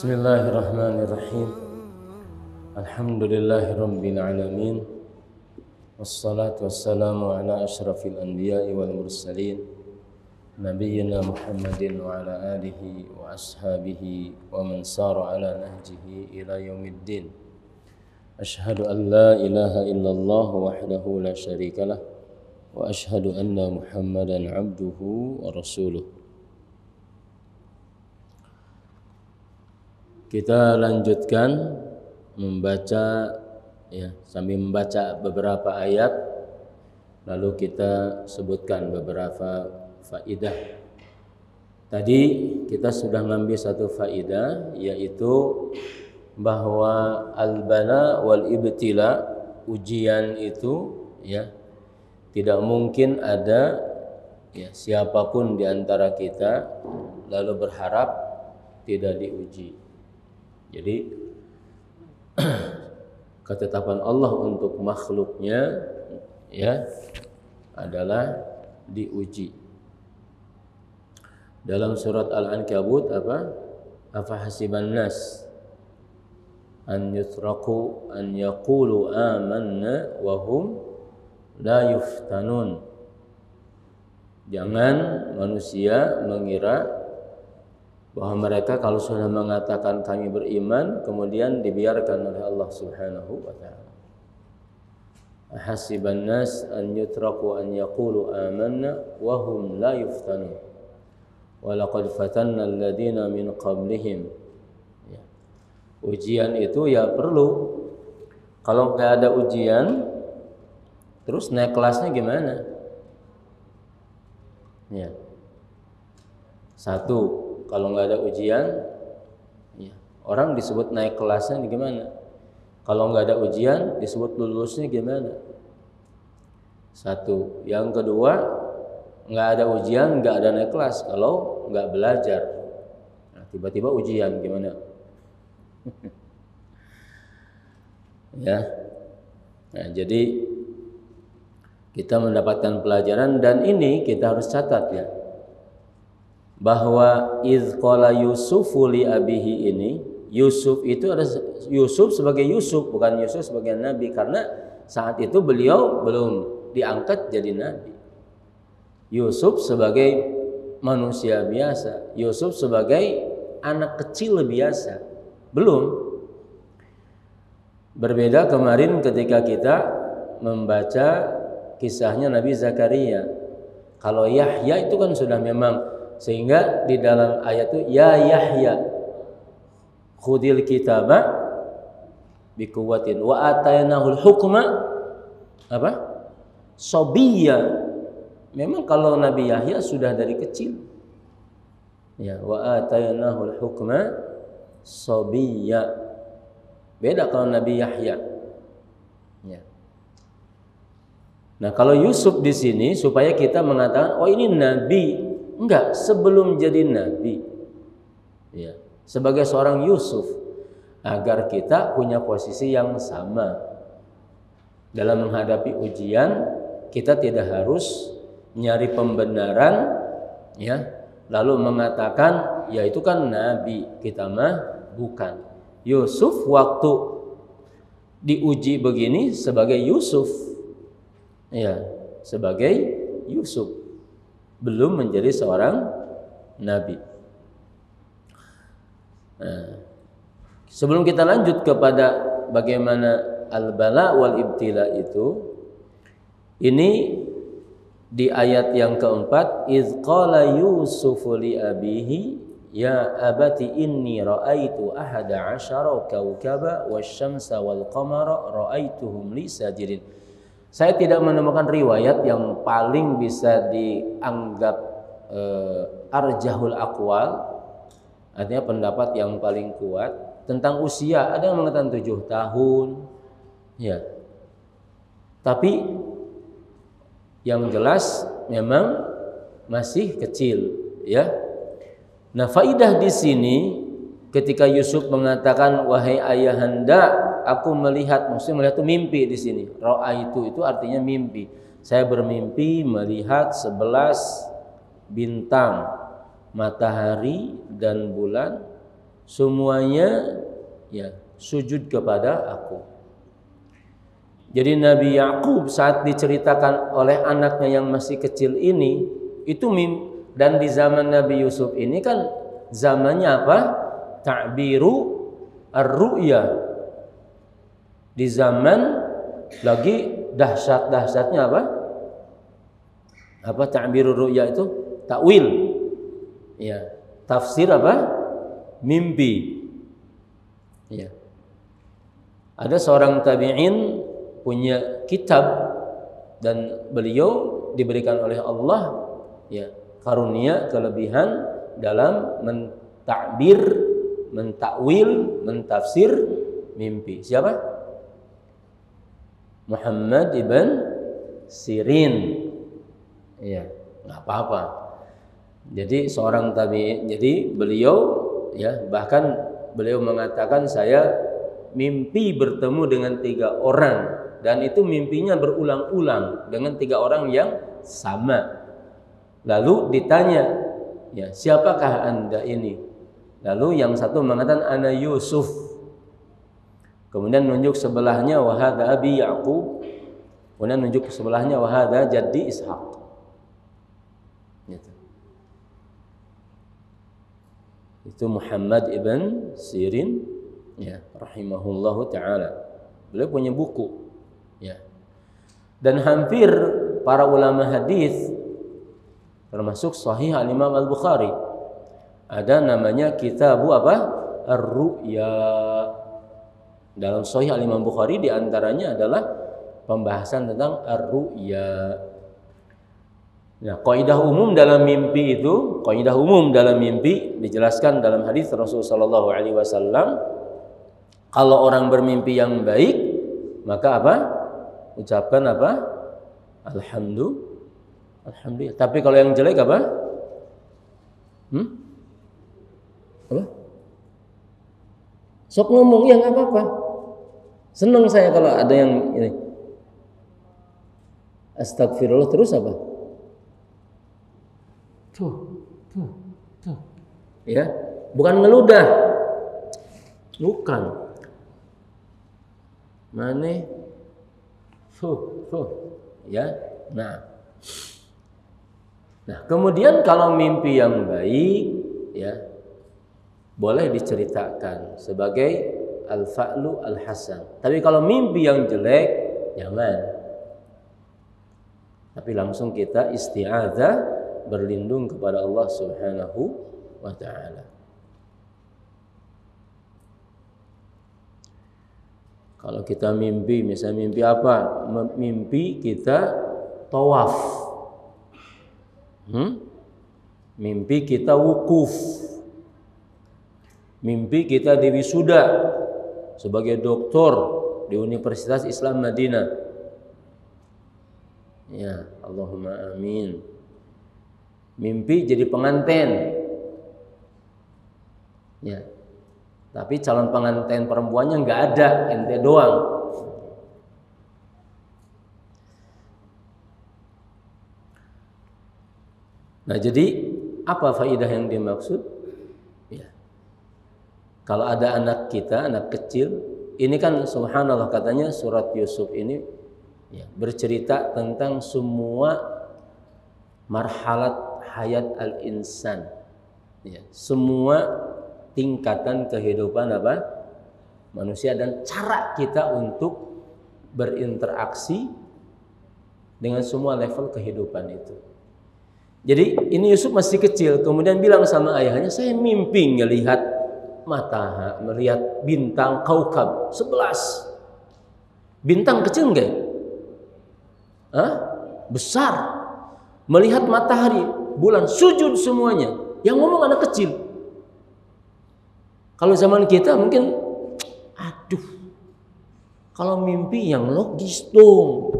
Bismillahirrahmanirrahim. Alhamdulillahirabbil alamin. Wassalatu wassalamu ala asyrafil anbiya'i wal mursalin nabiyyina Muhammadin wa ala alihi wa ashabihi wa man sara ala nahjihi ila yaumiddin. Asyhadu an la ilaha illallah wahdahu la syarikalah wa asyhadu anna Muhammadan abduhu wa rasuluh. Kita lanjutkan membaca sambil membaca beberapa ayat, lalu kita sebutkan beberapa faidah. Tadi kita sudah mengambil satu faidah, yaitu bahwa al-bala wal ibtila, ujian itu tidak mungkin ada siapapun di antara kita lalu berharap tidak diuji. Jadi ketetapan Allah untuk makhluknya adalah diuji. Dalam surat Al-Ankabut Afa hasiban nas an yutraku an yaqulu amanna wa hum la yuftanun. Jangan manusia mengira bahwa mereka kalau sudah mengatakan kami beriman kemudian dibiarkan oleh Allah Subhanahu wa taala. Hasiban nas an yutraku an yaqulu amanna wa hum la yuftanun. Wa laqad fatanna alladziina min qablihim. Ujian itu perlu. Kalau enggak ada ujian terus naik kelasnya gimana? Satu, kalau nggak ada ujian, orang disebut naik kelasnya gimana? Kalau nggak ada ujian, disebut lulusnya gimana? Satu. Yang kedua, nggak ada ujian, nggak ada naik kelas. Kalau nggak belajar, tiba-tiba ujian gimana? Jadi kita mendapatkan pelajaran, dan ini kita harus catat bahwa iz qala Yusufu li abihi ini, Yusuf itu ada Yusuf sebagai Yusuf, bukan Yusuf sebagai nabi, karena saat itu beliau belum diangkat jadi nabi. Yusuf sebagai manusia biasa, Yusuf sebagai anak kecil biasa, belum. Berbeda kemarin ketika kita membaca kisahnya Nabi Zakaria. Kalau Yahya itu kan sudah memang, sehingga di dalam ayat itu ya Yahya khudil kitaba biquwwatin wa atainahul hukma sobiyya. Memang kalau Nabi Yahya sudah dari kecil, wa atainahul hukma sobiyya. Beda kalau Nabi Yahya. Nah, kalau Yusuf di sini supaya kita mengatakan ini nabi. Enggak, sebelum jadi nabi, sebagai seorang Yusuf, agar kita punya posisi yang sama dalam menghadapi ujian. Kita tidak harus nyari pembenaran, lalu mengatakan itu kan nabi, kita mah bukan. Yusuf waktu diuji begini sebagai Yusuf, sebagai Yusuf, belum menjadi seorang nabi. Sebelum kita lanjut kepada bagaimana al-bala wal ibtila itu, ini di ayat yang keempat, iz qala Yusufu li abihi ya abati inni ra'aitu ahada asyara kaukaba wasyamsa wal qamara ra'aituhum li sajidin. Saya tidak menemukan riwayat yang paling bisa dianggap arjahul aqwal, artinya pendapat yang paling kuat tentang usia. Ada yang mengatakan 7 tahun, tapi yang jelas memang masih kecil, Nah, faidah di sini ketika Yusuf mengatakan wahai ayahanda, aku melihat, maksudnya melihat itu mimpi di sini. Ra'aitu itu artinya mimpi. Saya bermimpi melihat 11 bintang, matahari dan bulan semuanya ya sujud kepada aku. Jadi Nabi Yakub saat diceritakan oleh anaknya yang masih kecil ini itu dan di zaman Nabi Yusuf ini kan zamannya apa? Ta'biru ar-ru'ya. Di zaman lagi dahsyat-dahsyatnya apa? Apa ta'biru ru'ya itu? Takwil. Ya, tafsir apa? Mimpi. Ya. Ada seorang tabi'in punya kitab dan beliau diberikan oleh Allah ya karunia kelebihan dalam mentakbir, mentakwil, mentafsir mimpi. Siapa? Muhammad ibn Sirin. Ya, nggak apa-apa. Jadi seorang tabi'in, jadi beliau ya bahkan beliau mengatakan saya mimpi bertemu dengan 3 orang dan itu mimpinya berulang-ulang dengan 3 orang yang sama. Lalu ditanya, ya siapakah anda ini? Lalu yang satu mengatakan ana Yusuf. Kemudian nunjuk sebelahnya wa hadza abi Yaqub. Kemudian nunjuk sebelahnya wa hadza jaddi Ishaq. Gitu. Itu Muhammad ibn Sirin ya rahimahullahu taala. Beliau punya buku ya. Dan hampir para ulama hadis termasuk Sahih Al-Imam Al-Bukhari ada namanya Kitabu apa? Ar-Ru'ya. Dalam Sahih Al-Imam Bukhari diantaranya adalah pembahasan tentang Ar-Ru'ya. Nah, kaidah umum dalam mimpi itu, kaidah umum dalam mimpi dijelaskan dalam hadis Rasulullah sallallahu alaihi wasallam, kalau orang bermimpi yang baik, maka apa? Ucapkan apa? Alhamdulillah. Tapi kalau yang jelek apa? Apa? Sok ngomong ya nggak apa-apa. Senang saya kalau ada yang ini. Astagfirullah terus apa? Tuh. Ya, bukan ngeludah. Bukan. Mane? Ya. Nah, kemudian kalau mimpi yang baik, ya, boleh diceritakan sebagai al-fa'lu al-hasan. Tapi kalau mimpi yang jelek, jangan. Tapi langsung kita isti'adzah, berlindung kepada Allah Subhanahu wa ta'ala. Kalau kita mimpi, misalnya mimpi apa? Mimpi kita tawaf. Mimpi kita wukuf. Mimpi kita di wisuda sebagai doktor di Universitas Islam Madinah. Ya, Allahumma amin. Mimpi jadi pengantin. Ya. Tapi calon pengantin perempuannya nggak ada, ente doang. Nah, jadi apa faedah yang dimaksud? Ya. Kalau ada anak kita, anak kecil, ini kan subhanallah katanya surat Yusuf ini ya, bercerita tentang semua marhalat hayat al-insan. Ya, semua tingkatan kehidupan apa? Manusia dan cara kita untuk berinteraksi dengan semua level kehidupan itu. Jadi ini Yusuf masih kecil, kemudian bilang sama ayahnya, saya mimpi ngelihat matahari, melihat bintang kaukab 11. Bintang kecil enggak? Besar. Melihat matahari, bulan, sujud semuanya. Yang ngomong anak kecil. Kalau zaman kita mungkin, aduh, kalau mimpi yang logis dong,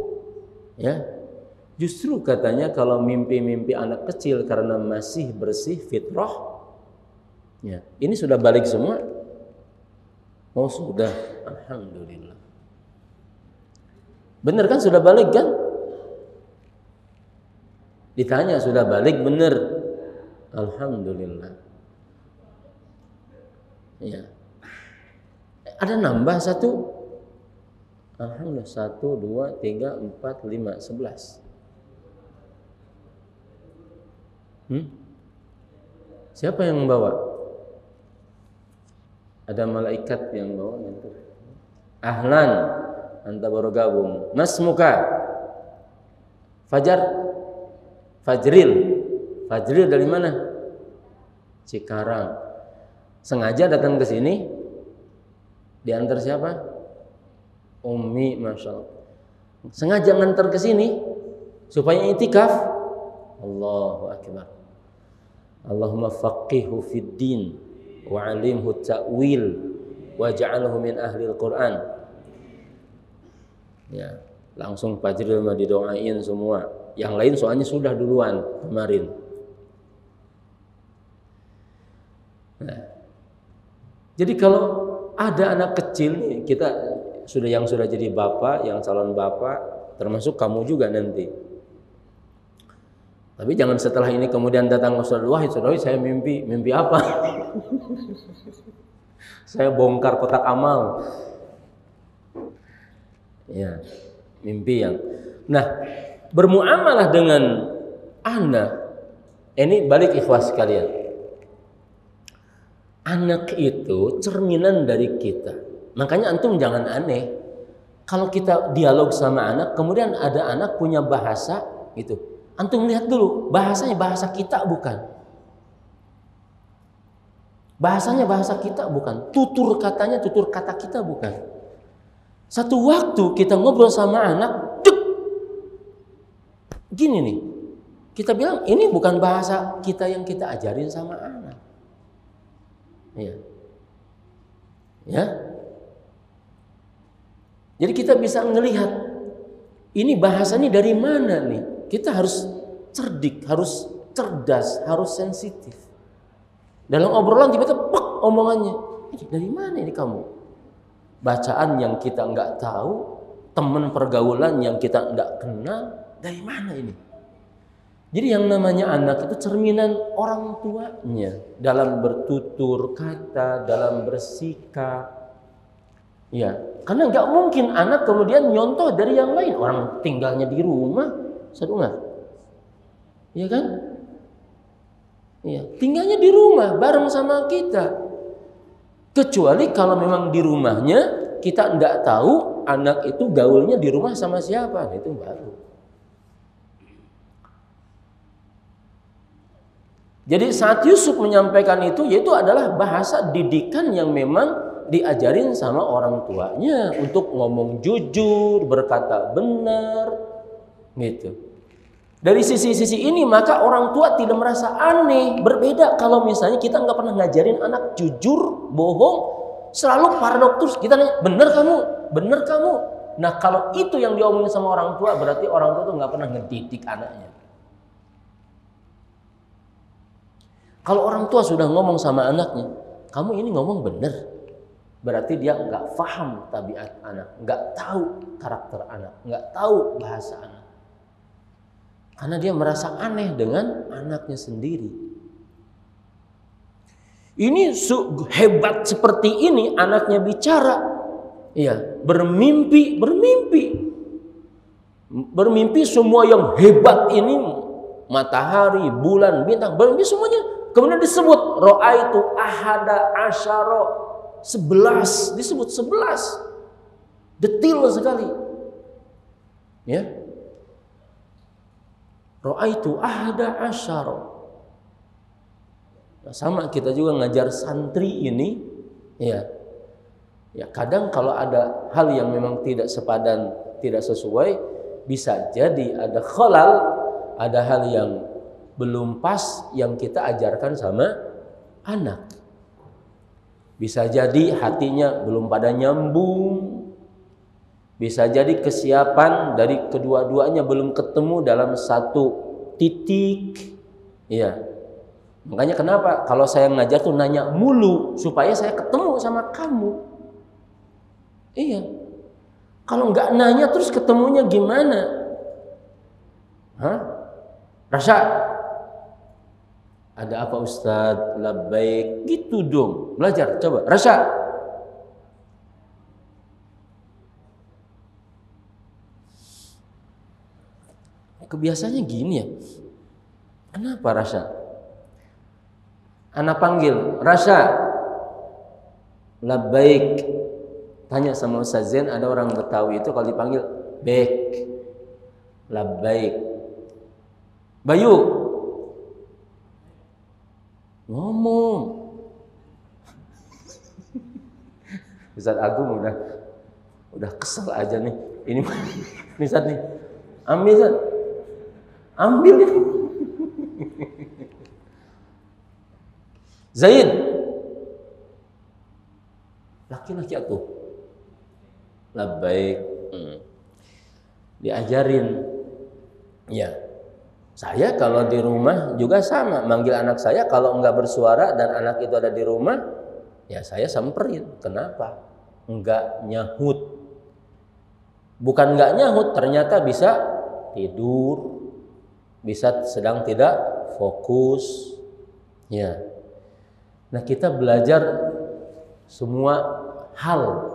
ya. Justru katanya kalau mimpi-mimpi anak kecil karena masih bersih fitrah, ya, ini sudah balik semua. Oh sudah, alhamdulillah. Bener kan sudah balik kan? Ditanya sudah balik bener, alhamdulillah. Ya. Ada nambah satu. Alhamdulillah 1, 2, 3, 4, 5, 11. Siapa yang membawa? Ada malaikat yang bawa nanti. Ahlan, anta baru gabung. Mas muka. Fajril dari mana? Cikarang. Sengaja datang ke sini. Diantar siapa? Ummi, masya Allah. Sengaja ngantar ke sini supaya itikaf. Allahu akbar. Allahumma faqihhu fid din wa 'alimhu ta'wil waj'alhu min ahli al-Qur'an. Ya, langsung Fajril mah didoain semua. Yang lain soalnya sudah duluan kemarin. Nah, jadi kalau ada anak kecil nih, kita sudah jadi bapak, yang calon bapak, termasuk kamu juga nanti. Tapi jangan setelah ini kemudian datang ke Ustaz Wahid, saya mimpi apa? Saya bongkar kotak amal. Ya, mimpi yang. Nah, bermuamalah dengan anak, ini balik ikhwas sekalian. Anak itu cerminan dari kita. Makanya antum jangan aneh. Kalau kita dialog sama anak, kemudian ada anak punya bahasa gitu. Antum lihat dulu, bahasanya bahasa kita bukan. Bahasanya bahasa kita bukan. Tutur katanya tutur kata kita bukan. Satu waktu kita ngobrol sama anak, duk, gini nih. Kita bilang ini bukan bahasa kita yang kita ajarin sama anak. Ya. Ya. Jadi kita bisa melihat ini bahasanya dari mana nih? Kita harus cerdik, harus cerdas, harus sensitif. Dalam obrolan tiba-tiba pek omongannya. Ini dari mana ini kamu? Bacaan yang kita nggak tahu, teman pergaulan yang kita nggak kenal, dari mana ini? Jadi yang namanya anak itu cerminan orang tuanya dalam bertutur kata, dalam bersikap. Ya, karena nggak mungkin anak kemudian nyontoh dari yang lain. Orang tinggalnya di rumah, sadungan. Iya kan? Iya, tinggalnya di rumah bareng sama kita. Kecuali kalau memang di rumahnya kita nggak tahu anak itu gaulnya di rumah sama siapa, itu baru. Jadi saat Yusuf menyampaikan itu, yaitu adalah bahasa didikan yang memang diajarin sama orang tuanya untuk ngomong jujur, berkata benar, gitu. Dari sisi-sisi ini maka orang tua tidak merasa aneh. Berbeda kalau misalnya kita nggak pernah ngajarin anak jujur, bohong, selalu paradoks. Kita nanya, benar kamu, benar kamu. Nah kalau itu yang diomongin sama orang tua, berarti orang tua itu nggak pernah ngedidik anaknya. Kalau orang tua sudah ngomong sama anaknya, kamu ini ngomong benar, berarti dia nggak paham tabiat anak, nggak tahu karakter anak, nggak tahu bahasa anak. Karena dia merasa aneh dengan anaknya sendiri. Ini hebat seperti ini anaknya bicara, ya bermimpi semua yang hebat ini, matahari, bulan, bintang, bermimpi semuanya. Kemudian disebut ra'aitu ahada asyara 11, disebut 11. Detil sekali. Ya. Ra'aitu ahada asyara. Nah, sama kita juga ngajar santri ini, ya. Ya, kadang kalau ada hal yang memang tidak sepadan, tidak sesuai, bisa jadi ada khalal, ada hal yang belum pas yang kita ajarkan sama anak. Bisa jadi hatinya belum pada nyambung. Bisa jadi kesiapan dari kedua-duanya belum ketemu dalam satu titik. Iya. Makanya kenapa kalau saya ngajar tuh nanya mulu supaya saya ketemu sama kamu. Iya. Kalau nggak nanya terus ketemunya gimana? Hah? Rasa Ada apa Ustadz? Labbaik. Gitu dong. Belajar. Coba. Rasya. Kebiasaannya gini ya. Kenapa Rasya? Anak panggil. Rasya. Labbaik. Tanya sama Ustaz Zain, ada orang Betawi itu kalau dipanggil baik. Labbaik. Bayu. Ngomong. Ustaz Agung udah kesel aja nih. Ini Ustaz nih. Ambil Ustaz. Ambil ya. Zaid. Laki-laki aku. Labbaik. Diajarin. Ya. Saya kalau di rumah juga sama, manggil anak saya kalau enggak bersuara dan anak itu ada di rumah, ya saya samperin. Kenapa? Enggak nyahut. Bukan enggak nyahut, ternyata bisa tidur, bisa sedang tidak fokus. Ya. Nah, kita belajar semua hal.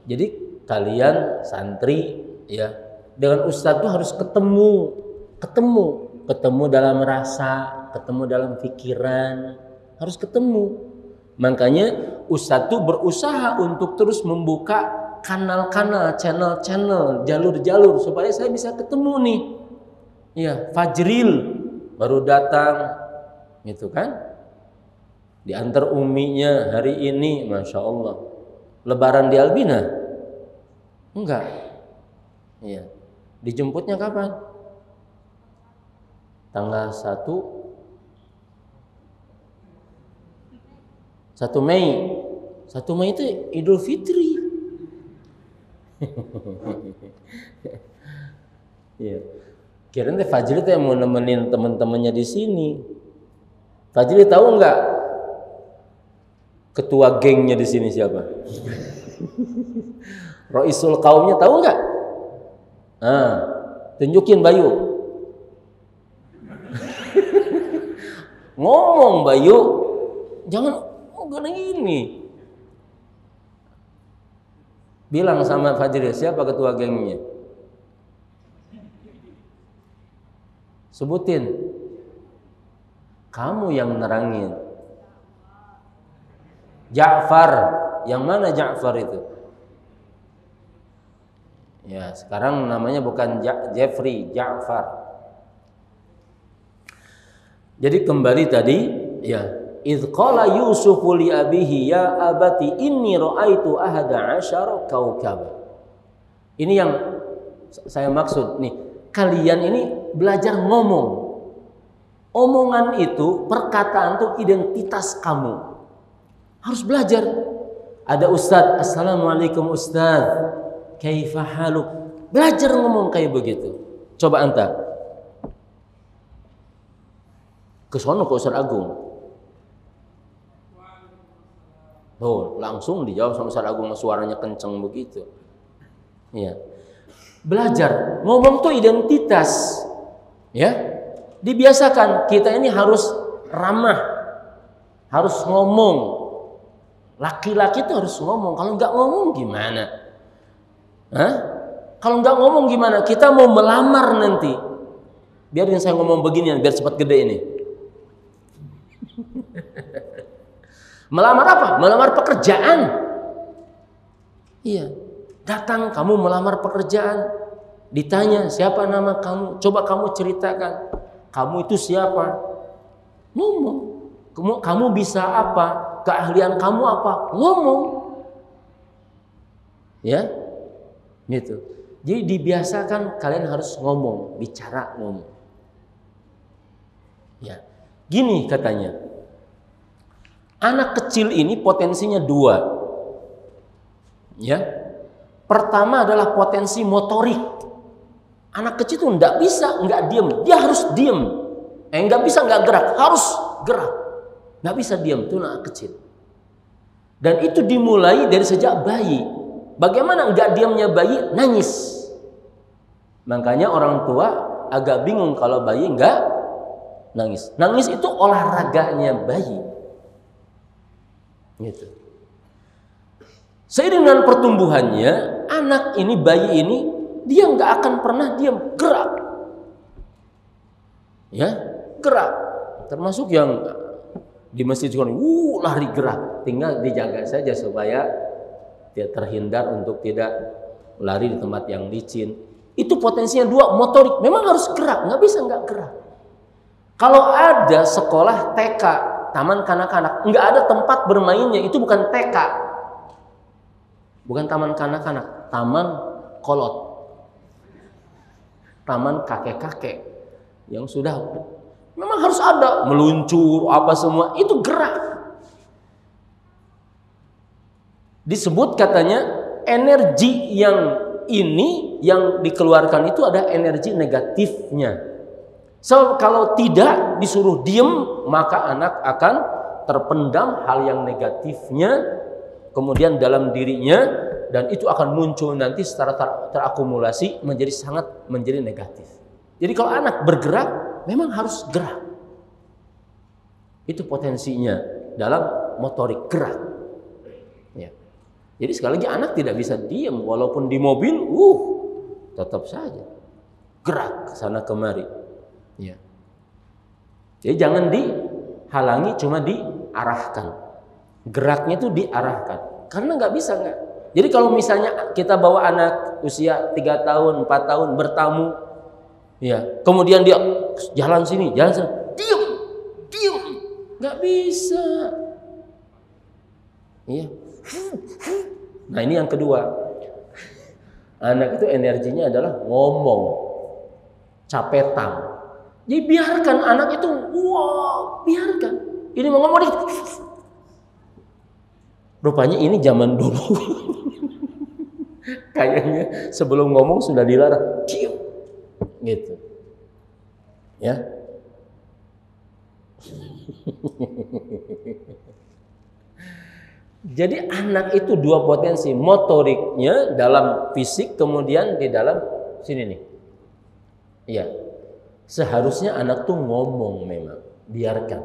Jadi kalian santri ya, dengan ustadz itu harus ketemu dalam rasa, ketemu dalam pikiran, harus ketemu. Makanya ustadz itu berusaha untuk terus membuka kanal-kanal, channel-channel, jalur-jalur supaya saya bisa ketemu nih. Ya, Fajril baru datang, gitu kan? Diantar uminya hari ini, masya Allah. Lebaran di Albina? Enggak. Ya. Dijemputnya kapan? Tanggal 1 Mei. 1 Mei itu Idul Fitri. Ya. Kirain teh Fajri teh mau nemenin teman-temannya di sini. Fajri tahu enggak ketua gengnya di sini siapa? Roisul kaumnya tahu enggak? Nah, tunjukin Bayu. Ngomong Bayu, jangan gini. Bilang sama Fajri, siapa ketua gengnya? Sebutin. Kamu yang nerangin. Ja'far. Yang mana Ja'far itu? Ya, sekarang namanya bukan Jeffrey, Ja'far. Jadi kembali tadi, ya, idz qala Yusufu li abihi ya abati inni ra'aitu ahada asyara kaukaba. Ini yang saya maksud nih, kalian ini belajar ngomong. Omongan itu, perkataan itu identitas kamu. Harus belajar. Ada ustadz, assalamualaikum ustadz, kaifa haluk. Belajar ngomong kayak begitu. Coba anta ke sono ke Ustaz Agung. Oh, langsung dijawab sama Ustaz Agung, suaranya kenceng begitu. Ya. Belajar ngomong tuh identitas. Ya. Dibiasakan kita ini harus ramah. Harus ngomong. Laki-laki itu harus ngomong. Kalau nggak ngomong gimana? Hah? Kalau nggak ngomong gimana? Kita mau melamar nanti. Biarin saya ngomong beginian biar cepat gede ini. Melamar apa? Melamar pekerjaan. Iya. Datang kamu melamar pekerjaan. Ditanya siapa nama kamu? Coba kamu ceritakan. Kamu itu siapa? Ngomong. Kamu bisa apa? Keahlian kamu apa? Ngomong. Ya. Gitu. Jadi dibiasakan kalian harus ngomong, bicara ngomong. Ya. Gini katanya. Anak kecil ini potensinya 2. Ya. Pertama adalah potensi motorik. Anak kecil itu enggak bisa enggak diam, dia harus diam. Enggak bisa enggak gerak, harus gerak. Enggak bisa diam, itu anak kecil. Dan itu dimulai dari sejak bayi. Bagaimana enggak diamnya bayi? Nangis. Makanya orang tua agak bingung kalau bayi enggak nangis. Nangis itu olahraganya bayi. Gitu. Seiring dengan pertumbuhannya, anak ini, bayi ini, dia nggak akan pernah diam, gerak. Ya, gerak. Termasuk yang di masjid juga, lari gerak. Tinggal dijaga saja supaya dia terhindar untuk tidak lari di tempat yang licin. Itu potensinya dua, motorik. Memang harus gerak, nggak bisa nggak gerak. Kalau ada sekolah TK, taman kanak-kanak, nggak ada tempat bermainnya, itu bukan TK. Bukan taman kanak-kanak, taman kolot. Taman kakek-kakek yang sudah memang harus ada meluncur apa semua, itu gerak. Disebut katanya energi yang ini yang dikeluarkan itu ada energi negatifnya. So, kalau tidak disuruh diem, maka anak akan terpendam hal yang negatifnya kemudian dalam dirinya, dan itu akan muncul nanti secara terakumulasi menjadi negatif. Jadi kalau anak bergerak memang harus gerak. Itu potensinya dalam motorik gerak. Ya. Jadi sekali lagi anak tidak bisa diam walaupun di mobil, tetap saja gerak ke sana kemari. Ya. Jadi jangan dihalangi, cuma diarahkan. Geraknya itu diarahkan, karena nggak bisa nggak. Jadi kalau misalnya kita bawa anak usia 3 tahun, 4 tahun bertamu, ya, kemudian dia jalan sini, diem, nggak bisa. Iya. Nah ini yang kedua, anak itu energinya adalah ngomong, capetan. Jadi biarkan anak itu, biarkan. Ini mau ngomong dikit. Rupanya ini zaman dulu. Kayaknya sebelum ngomong sudah dilarang. Diam. Gitu. Ya. Jadi anak itu dua potensi, motoriknya dalam fisik, kemudian di dalam sini nih. Iya. Seharusnya anak tuh ngomong memang, biarkan.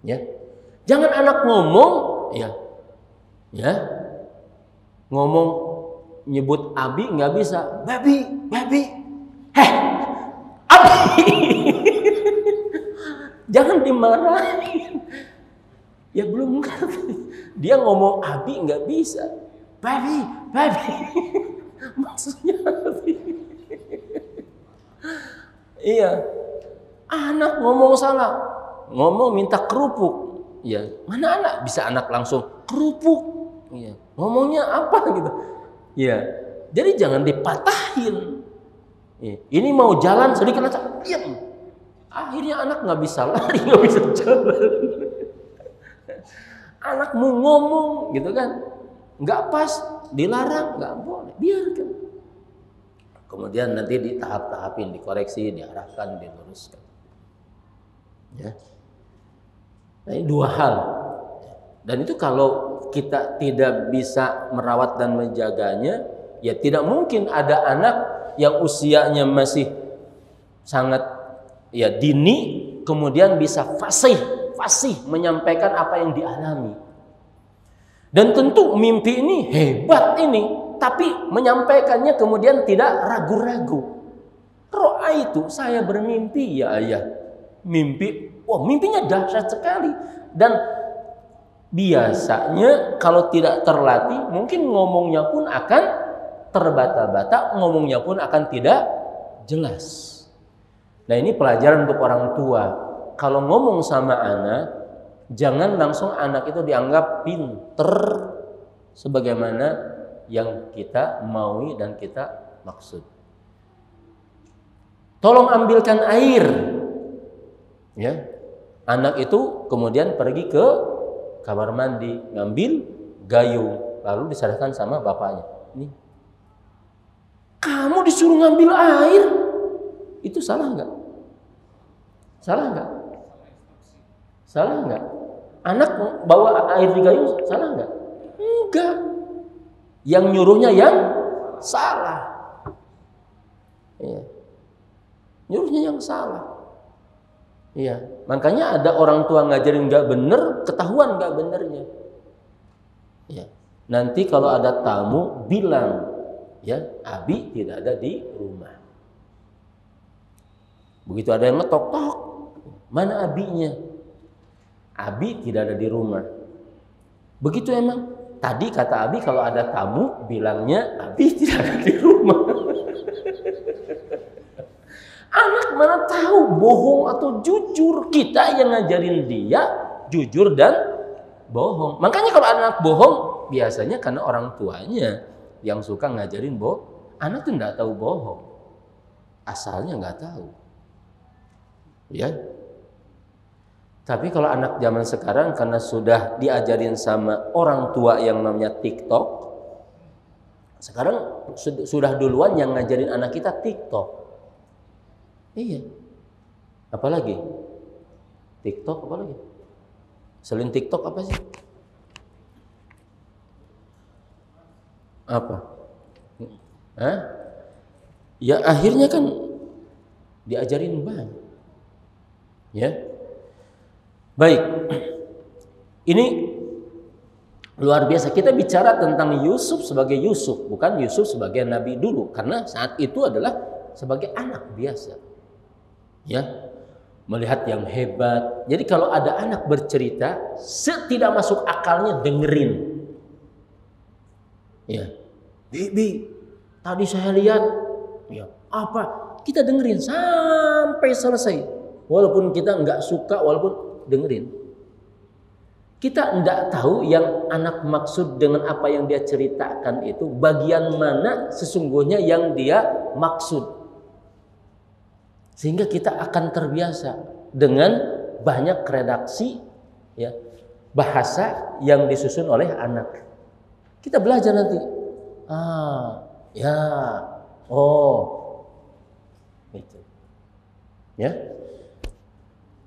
Ya. Jangan anak ngomong, ya. Ngomong nyebut abi nggak bisa, babi, abi. Jangan dimarahin. Ya belum ngerti. Dia ngomong abi nggak bisa, babi. Maksudnya abi. Iya. Anak ngomong salah, ngomong minta kerupuk. Ya, mana anak bisa anak langsung kerupuk. Iya. Ngomongnya apa gitu. Ya. Jadi jangan dipatahin. Ya. Ini mau jalan sedikit aja, diam. Akhirnya anak nggak bisa lari, nggak bisa jalan. Anak mau ngomong gitu kan, nggak pas, dilarang, nggak boleh, biarkan. Kemudian nanti di tahap-tahapin, dikoreksi, diarahkan, diluruskan. Ya. Nah, ini dua hal. Dan itu kalau kita tidak bisa merawat dan menjaganya, ya tidak mungkin ada anak yang usianya masih sangat dini, kemudian bisa fasih menyampaikan apa yang dialami. Dan tentu mimpi ini hebat ini, tapi menyampaikannya kemudian tidak ragu-ragu. Ro'a itu saya bermimpi ya ayah. Mimpinya dahsyat sekali. Dan biasanya kalau tidak terlatih, mungkin ngomongnya pun akan terbata-bata, ngomongnya pun akan tidak jelas. Nah ini pelajaran untuk orang tua. Kalau ngomong sama anak, jangan langsung anak itu dianggap pinter sebagaimana yang kita maui dan kita maksud. Tolong ambilkan air. Ya. Anak itu kemudian pergi ke kamar mandi, ngambil gayung, lalu diserahkan sama bapaknya. Nih, kamu disuruh ngambil air, itu salah nggak? Salah nggak? Salah nggak? Anak bawa air di gayung, salah nggak? Enggak. Yang nyuruhnya yang salah. Ya. Nyuruhnya yang salah. Iya, makanya ada orang tua ngajarin nggak bener, ketahuan nggak benernya. Ya. Nanti kalau ada tamu bilang, ya, Abi tidak ada di rumah. Begitu ada yang ngetok, tok, mana Abinya? Abi tidak ada di rumah. Begitu emang. Tadi kata Abi kalau ada tamu bilangnya Abi tidak ada di rumah. Anak mana tahu bohong atau jujur? Kita yang ngajarin dia jujur dan bohong. Makanya kalau anak bohong biasanya karena orang tuanya yang suka ngajarin bohong. Anak tuh nggak tahu bohong, asalnya nggak tahu. Ya. Tapi kalau anak zaman sekarang karena sudah diajarin sama orang tua yang namanya TikTok, sekarang sudah duluan yang ngajarin anak kita TikTok. Iya. Apalagi? TikTok apalagi? Selain TikTok apa sih? Apa? Hah? Ya akhirnya kan diajarin banyak. Ya. Baik. Ini luar biasa. Kita bicara tentang Yusuf sebagai Yusuf, bukan Yusuf sebagai nabi dulu, karena saat itu adalah sebagai anak biasa. Ya. Melihat yang hebat. Jadi kalau ada anak bercerita, tidak masuk akalnya dengerin. Ya. Bibi, tadi saya lihat, ya, apa? Kita dengerin sampai selesai. Walaupun kita nggak suka, walaupun dengerin. Kita nggak tahu yang anak maksud dengan apa yang dia ceritakan itu bagian mana sesungguhnya yang dia maksud. Sehingga kita akan terbiasa dengan banyak redaksi, ya, bahasa yang disusun oleh anak. Kita belajar nanti. Ya, oh, itu, ya.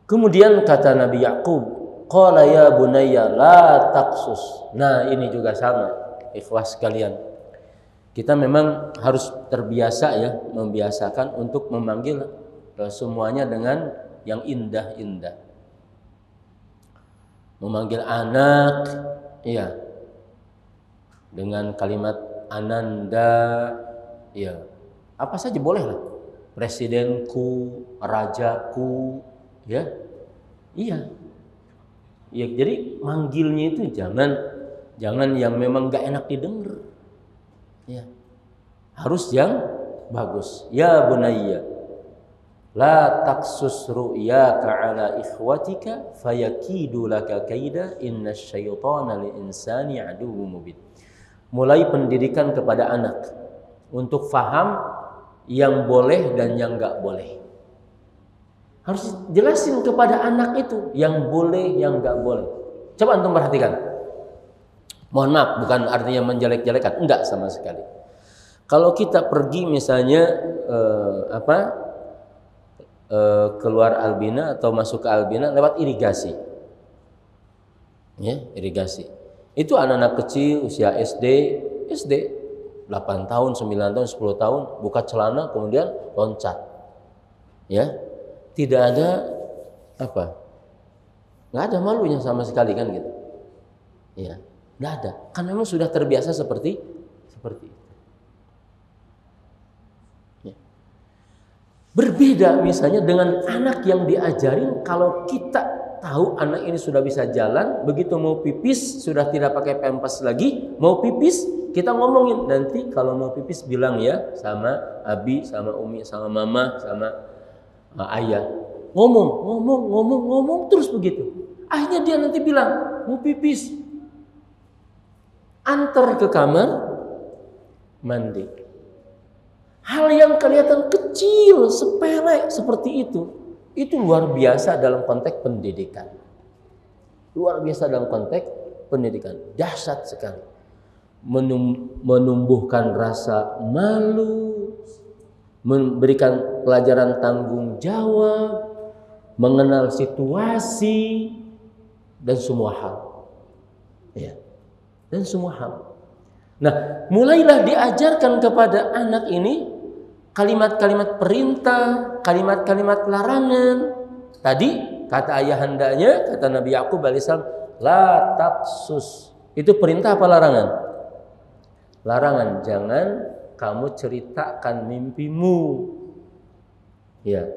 Kemudian kata Nabi Yakub, qala ya bunayya la taqsus. Nah, ini juga sama, ikhwas sekalian. Kita memang harus terbiasa, ya, membiasakan untuk memanggil semuanya dengan yang indah-indah. Memanggil anak, ya, dengan kalimat ananda, ya, apa saja boleh lah. Presidenku, rajaku, ya, iya. Ya, jadi manggilnya itu jangan yang memang gak enak didengar, ya, harus yang bagus. Ya bunayya, la taqsus ru'yaka ala ikhwatika fayakidu laka kaida innasyaitana lil insani aduwwum mubin. Mulai pendidikan kepada anak untuk faham yang boleh dan yang gak boleh. Harus jelasin kepada anak itu yang boleh, yang gak boleh. Coba antum perhatikan. Mohon maaf, bukan artinya menjelek-jelekan, enggak sama sekali. Kalau kita pergi misalnya keluar Albina atau masuk ke Albina lewat irigasi, ya, irigasi. Itu anak-anak kecil usia SD 8 tahun, 9 tahun, 10 tahun buka celana kemudian loncat, ya. Tidak ada nggak ada malunya sama sekali kan gitu, ya, nggak ada, kan memang sudah terbiasa seperti itu. Ya. Berbeda misalnya dengan anak yang diajarin, kalau kita tahu anak ini sudah bisa jalan, begitu mau pipis sudah tidak pakai pampers lagi, mau pipis kita ngomongin, nanti kalau mau pipis bilang ya sama Abi, sama Umi, sama Mama, sama ayah. Ngomong terus begitu. Akhirnya dia nanti bilang mau pipis, antar ke kamar mandi. Hal yang kelihatan kecil, sepele seperti itu luar biasa dalam konteks pendidikan. Luar biasa dalam konteks pendidikan, dahsyat sekali. Menumbuhkan rasa malu, memberikan pelajaran tanggung jawab, mengenal situasi dan semua hal. Ya. Dan semua hal. Nah, mulailah diajarkan kepada anak ini kalimat-kalimat perintah, kalimat-kalimat larangan, Tadi kata ayahandanya, kata Nabi Yakub alaihissalam, la taqsus. Itu perintah apa larangan? Larangan, jangan kamu ceritakan mimpimu. Ya.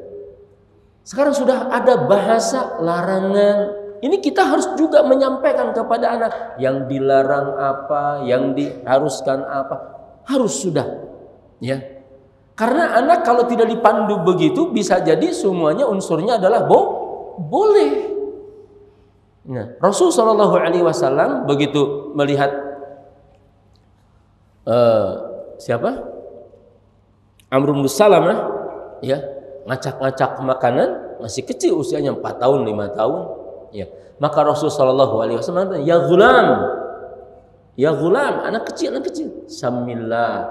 Sekarang sudah ada bahasa larangan. Ini kita harus juga menyampaikan kepada anak yang dilarang apa, yang diharuskan apa, harus sudah. Ya. Karena anak kalau tidak dipandu begitu bisa jadi semuanya unsurnya adalah boleh. Nah, Rasul Shallallahu Alaihi Wasallam begitu melihat siapa? Amr bin Salamah, ya, ngacak-ngacak makanan, masih kecil usianya 4 tahun, 5 tahun, ya. Maka Rasul Shallallahu Alaihi Wasallam, ya gulam, anak kecil, samillah,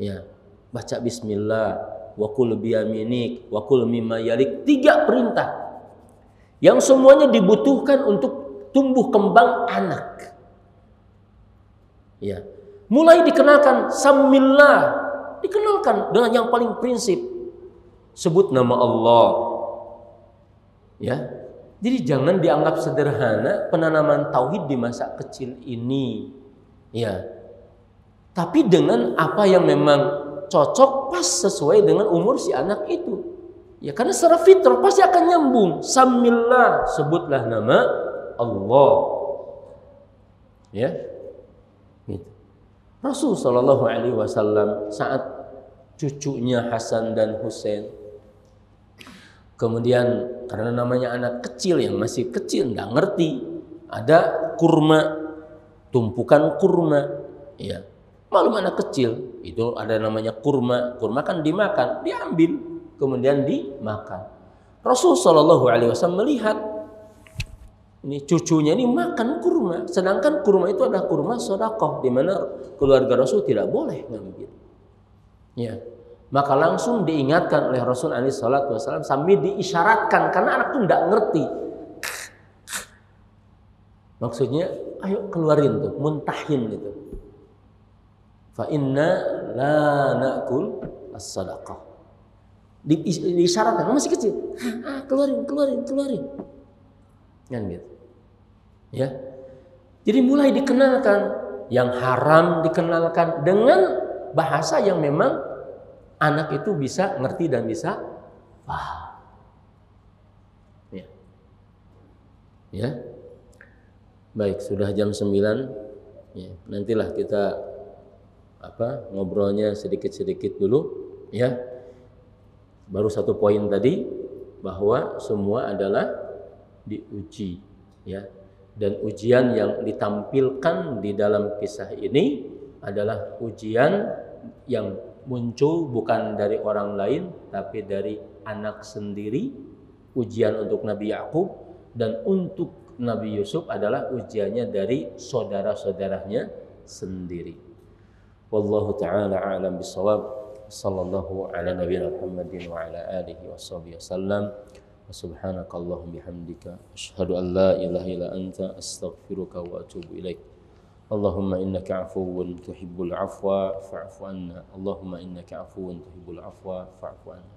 ya, baca bismillah, wa kul biyaminik, wa kul mimma yalik. 3 perintah yang semuanya dibutuhkan untuk tumbuh kembang anak. Ya. Mulai dikenalkan samillah, dikenalkan dengan yang paling prinsip, sebut nama Allah. Ya. Jadi jangan dianggap sederhana penanaman tauhid di masa kecil ini. Ya. Tapi dengan apa yang memang cocok, pas sesuai dengan umur si anak itu. Ya, karena secara fitrah pasti akan nyambung. Samillah, sebutlah nama Allah. Ya. Gitu. Rasul Shallallahu Alaihi Wasallam saat cucunya Hasan dan Husain, kemudian karena namanya anak kecil yang masih kecil, nggak ngerti, ada kurma, tumpukan kurma, ya, malum anak kecil itu ada namanya kurma kan dimakan, diambil kemudian dimakan. Rasul Shallallahu Alaihi Wasallam melihat ini cucunya ini makan kurma, sedangkan kurma itu adalah kurma sedekah, di mana keluarga Rasul tidak boleh ngambil. Ya, maka langsung diingatkan oleh Rasul alaihi salatu wasallam sambil diisyaratkan karena anak itu tidak ngerti. Maksudnya, ayo keluarin tuh, muntahin gitu. Fa inna la na'kul as-sadaqah. Diisyaratkan, masih kecil. Keluarin. Kan gitu. Ya. Jadi mulai dikenalkan yang haram, dikenalkan dengan bahasa yang memang anak itu bisa ngerti dan bisa paham. Ya. Ya. Baik, sudah jam 9. Ya, nantilah kita ngobrolnya sedikit-sedikit dulu, ya. Baru 1 poin tadi bahwa semua adalah diuji, ya, dan ujian yang ditampilkan di dalam kisah ini adalah ujian yang muncul bukan dari orang lain tapi dari anak sendiri. Ujian untuk Nabi Yakub dan untuk Nabi Yusuf adalah ujiannya dari saudara-saudaranya sendiri. Wallahu ta'ala a'lam bishawab. Sallallahu ala nabiyina Muhammadin wa ala alihi washabihi wasallam. Subhanakallahumma bihamdika asyhadu an la ilaha illa anta astaghfiruka wa atubu ilaik. Allahumma innaka afuwun tuhibbul afwa fa'fu anna. Allahumma innaka afuwun tuhibbul afwa fa'fu anna.